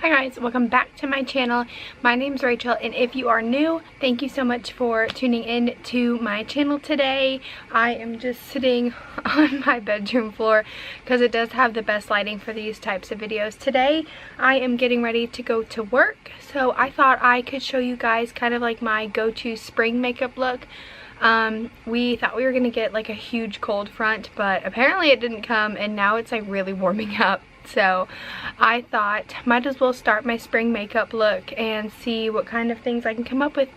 Hi guys, welcome back to my channel. My name's Rachel, and if you are new, thank you so much for tuning in to my channel today. I am just sitting on my bedroom floor because it does have the best lighting for these types of videos. Today I am getting ready to go to work, so I thought I could show you guys kind of like my go-to spring makeup look. We thought we were gonna get like a huge cold front, but apparently it didn't come, and now it's like really warming up. So I thought might as well start my spring makeup look and see what kind of things I can come up with.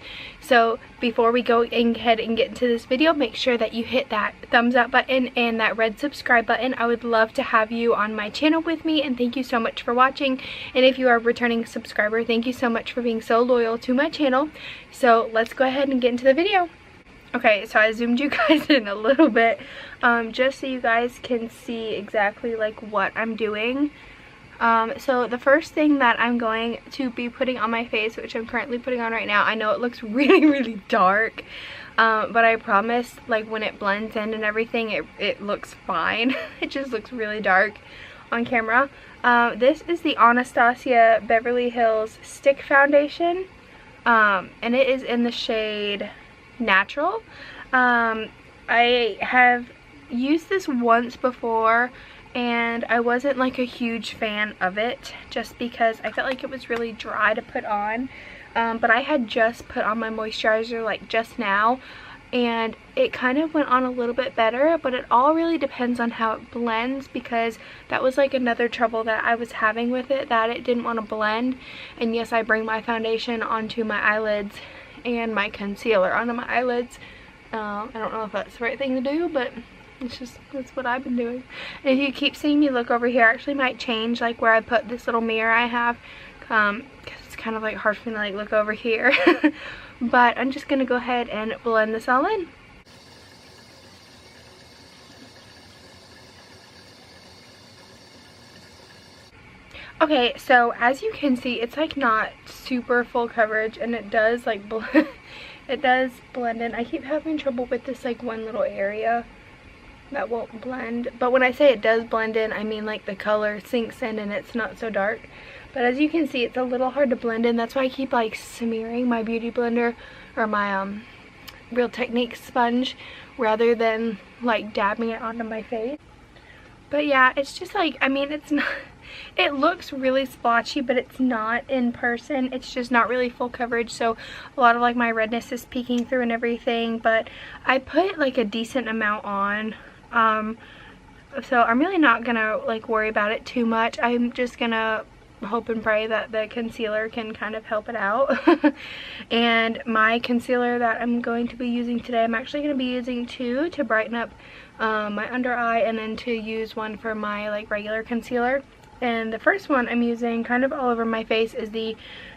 So before we go ahead and get into this video, make sure that you hit that thumbs up button and that red subscribe button. I would love to have you on my channel with me, and thank you so much for watching. And if you are a returning subscriber, thank you so much for being so loyal to my channel. So let's go ahead and get into the video. Okay, so I zoomed you guys in a little bit just so you guys can see exactly like what I'm doing. So the first thing that I'm going to be putting on my face, which I'm currently putting on right now, I know it looks really dark, but I promise like when it blends in and everything, it looks fine. It just looks really dark on camera. This is the Anastasia Beverly Hills Stick Foundation, and it is in the shade Natural. I have used this once before and I wasn't like a huge fan of it just because I felt like it was really dry to put on, but I had just put on my moisturizer like just now and it kind of went on a little bit better, but it all really depends on how it blends, because that was like another trouble that I was having with it, that it didn't want to blend. And yes, I bring my foundation onto my eyelids and my concealer onto my eyelids. I don't know if that's the right thing to do, but that's what I've been doing. And if you keep seeing me look over here, I actually might change like where I put this little mirror I have, because it's kind of like hard for me to like look over here. But I'm just gonna go ahead and blend this all in. Okay, so as you can see, it's like not super full coverage, and it does like it does blend in. I keep having trouble with this like one little area that won't blend, but when I say it does blend in, I mean like the color sinks in and it's not so dark. But as you can see, it's a little hard to blend in. That's why I keep like smearing my beauty blender or my Real Techniques sponge rather than like dabbing it onto my face. But yeah, it's just like, I mean, it's not, it looks really splotchy, but it's not in person. It's just not really full coverage, so a lot of like my redness is peeking through and everything. But I put like a decent amount on, so I'm really not gonna like worry about it too much. I'm just gonna hope and pray that the concealer can kind of help it out. And my concealer that I'm going to be using today, I'm actually going to be using two to brighten up my under eye, and then to use one for my like regular concealer. And the first one I'm using kind of all over my face is the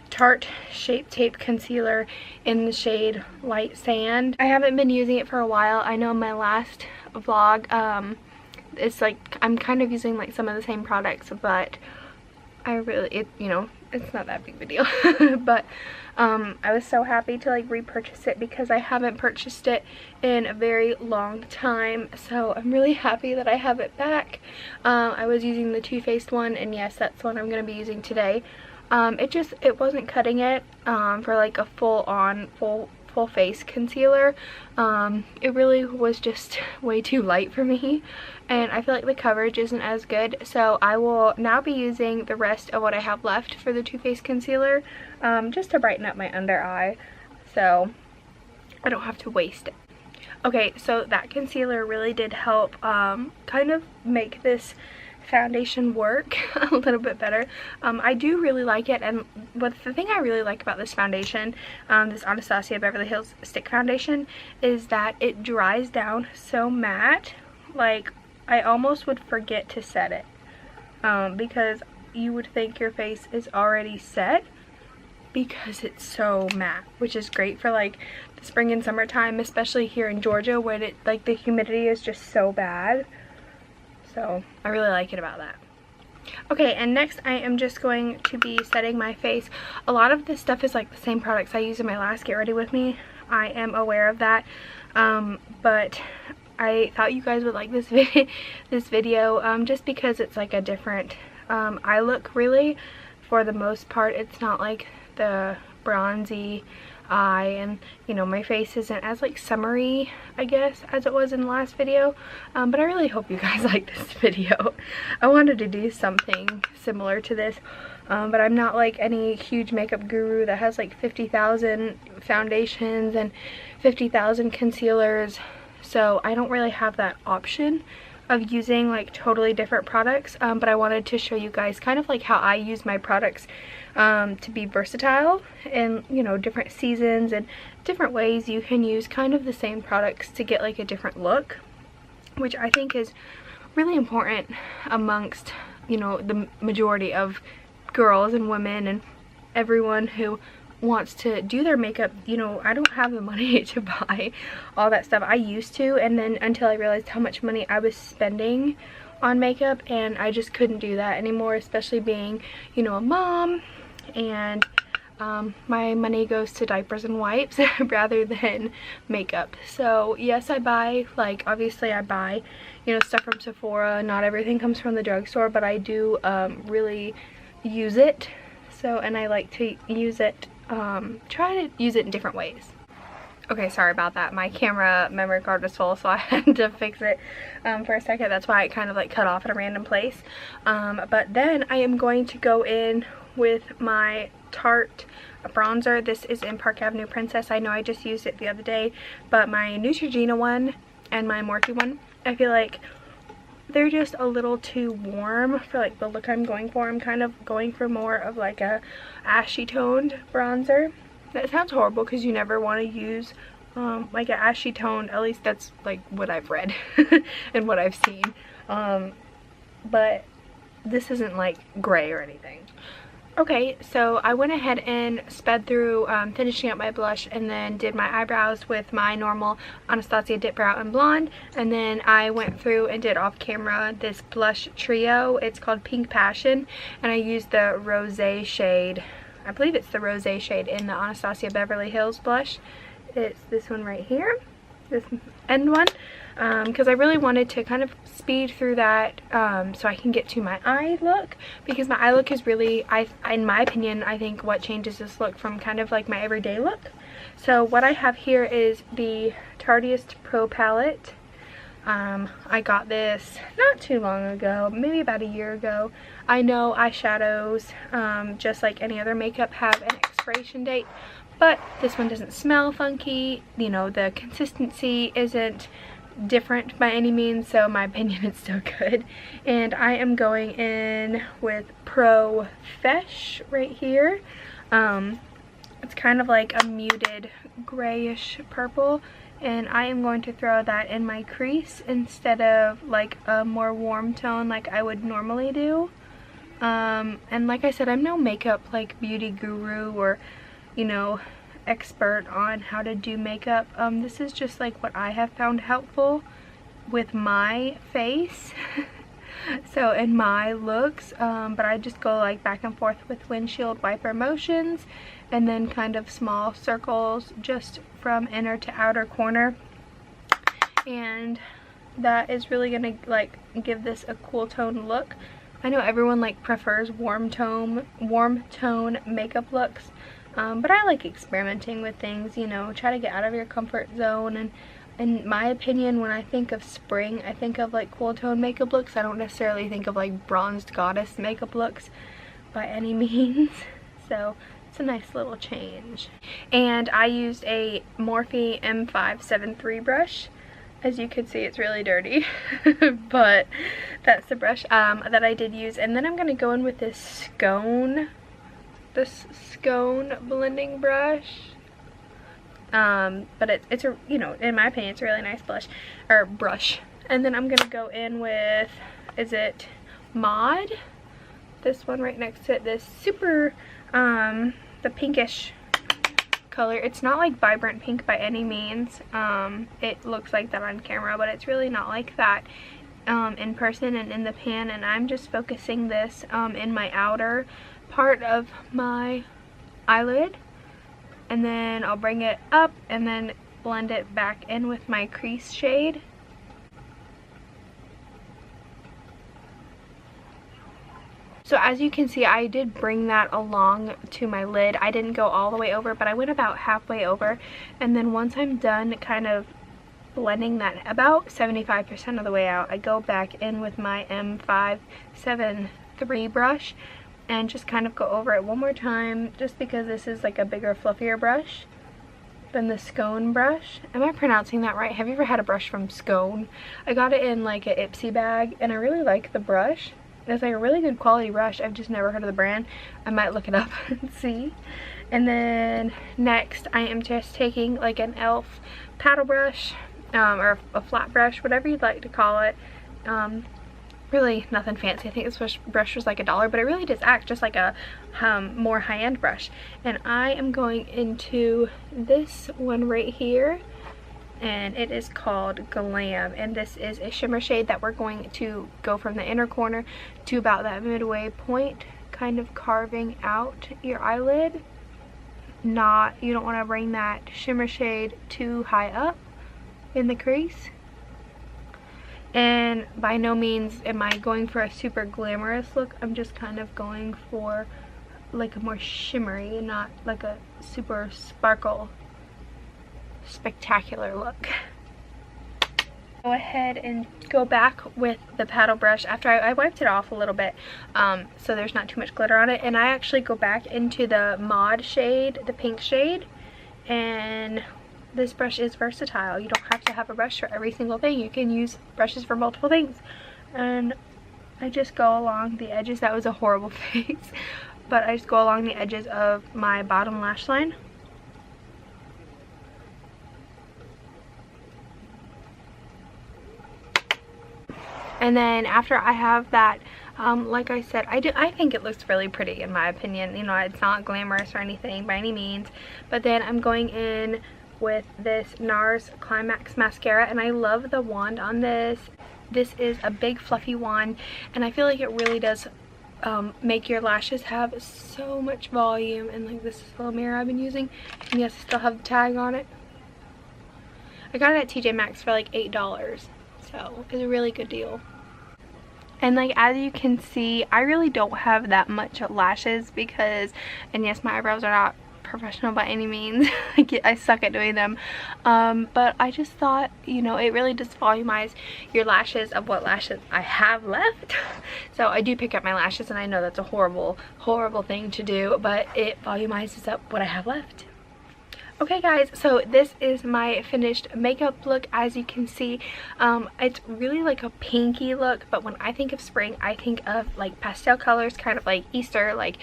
Tarte Shape Tape Concealer in the shade Light Sand. I haven't been using it for a while. I know in my last vlog, it's like I'm kind of using like some of the same products, but you know, it's not that big of a deal. But I was so happy to like repurchase it because I haven't purchased it in a very long time, so I'm really happy that I have it back. I was using the Too Faced one, and yes, that's the one I'm going to be using today. It wasn't cutting it for like a full face concealer. It really was just way too light for me, and I feel like the coverage isn't as good, so I will now be using the rest of what I have left for the Too Faced concealer, just to brighten up my under eye so I don't have to waste it. Okay, so that concealer really did help kind of make this foundation work a little bit better. I do really like it, and the thing I really like about this foundation, this Anastasia Beverly Hills Stick Foundation, is that it dries down so matte, like I almost would forget to set it, because you would think your face is already set because it's so matte, which is great for like the spring and summertime, especially here in Georgia when it like the humidity is just so bad. So I really like it about that. Okay, and next I am just going to be setting my face. A lot of this stuff is like the same products I used in my last Get Ready With Me. I am aware of that, but I thought you guys would like this video just because it's like a different eye look really for the most part. It's not like the bronzy eye, and you know, my face isn't as like summery, I guess, as it was in the last video. But I really hope you guys like this video. I wanted to do something similar to this, but I'm not like any huge makeup guru that has like 50,000 foundations and 50,000 concealers, so I don't really have that option of using like totally different products. But I wanted to show you guys kind of like how I use my products to be versatile, and you know, different seasons and different ways you can use kind of the same products to get like a different look, which I think is really important amongst, you know, the majority of girls and women and everyone who wants to do their makeup. You know, I don't have the money to buy all that stuff. I used to, and then until I realized how much money I was spending on makeup, and I just couldn't do that anymore, especially being, you know, a mom, and my money goes to diapers and wipes rather than makeup. So yes, I buy, like, obviously I buy, you know, stuff from Sephora. Not everything comes from the drugstore, but I do really use it. So, and I like to use it, try to use it in different ways. Okay, sorry about that. My camera memory card was full, so I had to fix it for a second. That's why it kind of like cut off at a random place. But then I am going to go in with my Tarte bronzer. This is in Park Avenue Princess. I know I just used it the other day, but my Neutrogena one and my Morphe one, I feel like they're just a little too warm for like the look I'm going for. I'm kind of going for more of like a ashy toned bronzer. That sounds horrible because you never want to use like an ashy toned, at least that's like what I've read and what I've seen. But this isn't like gray or anything. Okay, so I went ahead and sped through finishing up my blush, and then did my eyebrows with my normal Anastasia Dip Brow in Blonde, and then I went through and did off camera this blush trio. It's called Pink Passion, and I used the rosé shade. I believe it's the rosé shade in the Anastasia Beverly Hills blush. It's this one right here, this end one, because I really wanted to kind of speed through that so I can get to my eye look, because my eye look is really, in my opinion, I think what changes this look from kind of like my everyday look. So what I have here is the Tarteist Pro Palette. I got this not too long ago, maybe about a year ago. I know eyeshadows, just like any other makeup, have an expiration date, but this one doesn't smell funky. You know, the consistency isn't different by any means, so in my opinion it's still good. And I am going in with Pro Fesh right here. It's kind of like a muted grayish purple, and I am going to throw that in my crease instead of like a more warm tone like I would normally do. And like I said, I'm no makeup like beauty guru or, you know, expert on how to do makeup. This is just like what I have found helpful with my face so in my looks, but I just go like back and forth with windshield wiper motions, and then kind of small circles just from inner to outer corner, and that is really gonna like give this a cool tone look. I know everyone like prefers warm tone makeup looks, but I like experimenting with things, you know, try to get out of your comfort zone. And in my opinion, when I think of spring, I think of like cool tone makeup looks. I don't necessarily think of like bronzed goddess makeup looks by any means. So it's a nice little change. And I used a Morphe M573 brush. As you can see, it's really dirty, but that's the brush that I did use. And then I'm gonna go in with this scone blending brush. But it's a, you know, in my opinion, it's a really nice blush or brush. And then I'm gonna go in with, is it Mod? This one right next to it, this super the pinkish color. It's not like vibrant pink by any means. It looks like that on camera, but it's really not like that in person and in the pan. And I'm just focusing this in my outer part of my eyelid, and then I'll bring it up and then blend it back in with my crease shade. So as you can see, I did bring that along to my lid. I didn't go all the way over, but I went about halfway over. And then once I'm done kind of blending that about 75% of the way out, I go back in with my M573 brush and just kind of go over it one more time, just because this is like a bigger, fluffier brush than the Scone brush. Am I pronouncing that right? Have you ever had a brush from Scone? I got it in like an Ipsy bag and I really like the brush. It's like a really good quality brush. I've just never heard of the brand. I might look it up and see. And then next I am just taking like an e.l.f. paddle brush, or a flat brush, whatever you'd like to call it. Really nothing fancy. I think this brush was like $1, but it really does act just like a more high-end brush. And I am going into this one right here, and it is called Glam, and this is a shimmer shade that we're going to go from the inner corner to about that midway point, kind of carving out your eyelid. You don't want to bring that shimmer shade too high up in the crease. And by no means am I going for a super glamorous look. I'm just kind of going for like a more shimmery, not like a super sparkle spectacular look. Go ahead and go back with the paddle brush after I wiped it off a little bit, so there's not too much glitter on it, and I actually go back into the Mod shade, the pink shade. And this brush is versatile. You don't have to have a brush for every single thing. You can use brushes for multiple things. And I just go along the edges. That was a horrible face, but I just go along the edges of my bottom lash line. And then after I have that, like I said, I think it looks really pretty in my opinion. You know, it's not glamorous or anything by any means. But then I'm going in with this NARS Climax mascara, and I love the wand on this. This is a big fluffy wand, and I feel like it really does make your lashes have so much volume. And like, this is the little mirror I've been using, and yes, I still have the tag on it. I got it at TJ Maxx for like $8, so it's a really good deal. And like, as you can see, I really don't have that much lashes because, and yes, my eyebrows are not professional by any means. I suck at doing them, but I just thought, you know, it really does volumize your lashes of what lashes I have left. So I do pick up my lashes, and I know that's a horrible thing to do, but it volumizes up what I have left. Okay guys, so this is my finished makeup look. As you can see, it's really like a pinky look, but when I think of spring, I think of like pastel colors, kind of like Easter, like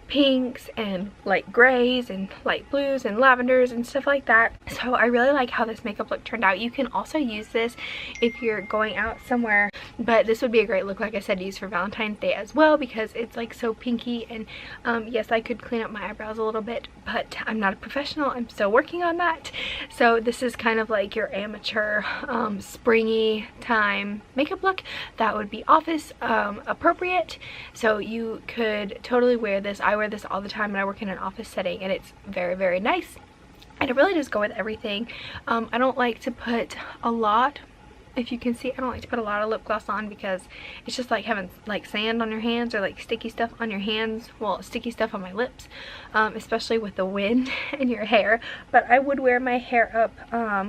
pinks and light grays and light blues and lavenders and stuff like that. So I really like how this makeup look turned out. You can also use this if you're going out somewhere, but this would be a great look, like I said, to use for Valentine's Day as well, because it's like so pinky. And yes, I could clean up my eyebrows a little bit, but I'm not a professional. I'm still working on that. So this is kind of like your amateur springy time makeup look that would be office appropriate. So you could totally wear this. I wear this all the time, and I work in an office setting, and it's very nice, and it really does go with everything. I don't like to put a lot, if you can see, I don't like to put a lot of lip gloss on because it's just like having like sand on your hands or like sticky stuff on your hands. Well, sticky stuff on my lips, especially with the wind in your hair. But I would wear my hair up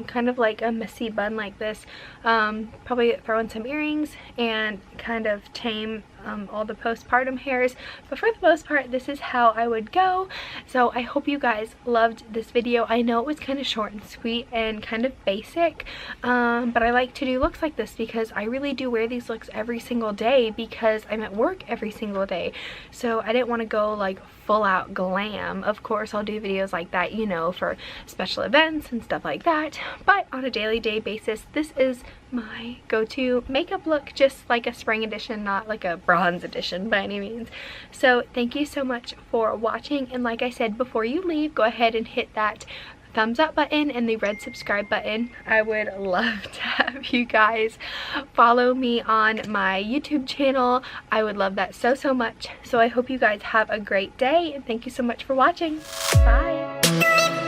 kind of like a messy bun like this, probably throw in some earrings and kind of tame all the postpartum hairs. But for the most part, this is how I would go. So I hope you guys loved this video. I know it was kind of short and sweet and kind of basic, but I like to do looks like this because I really do wear these looks every single day because I'm at work every single day. So I didn't want to go like full out glam. Of course, I'll do videos like that, you know, for special events and stuff like that, but on a daily basis, this is my go-to makeup look, just like a spring edition, not like a bronze edition by any means. So thank you so much for watching, and like I said, before you leave, go ahead and hit that thumbs up button and the red subscribe button. I would love to have you guys follow me on my YouTube channel. I would love that so much. So I hope you guys have a great day, and thank you so much for watching. Bye.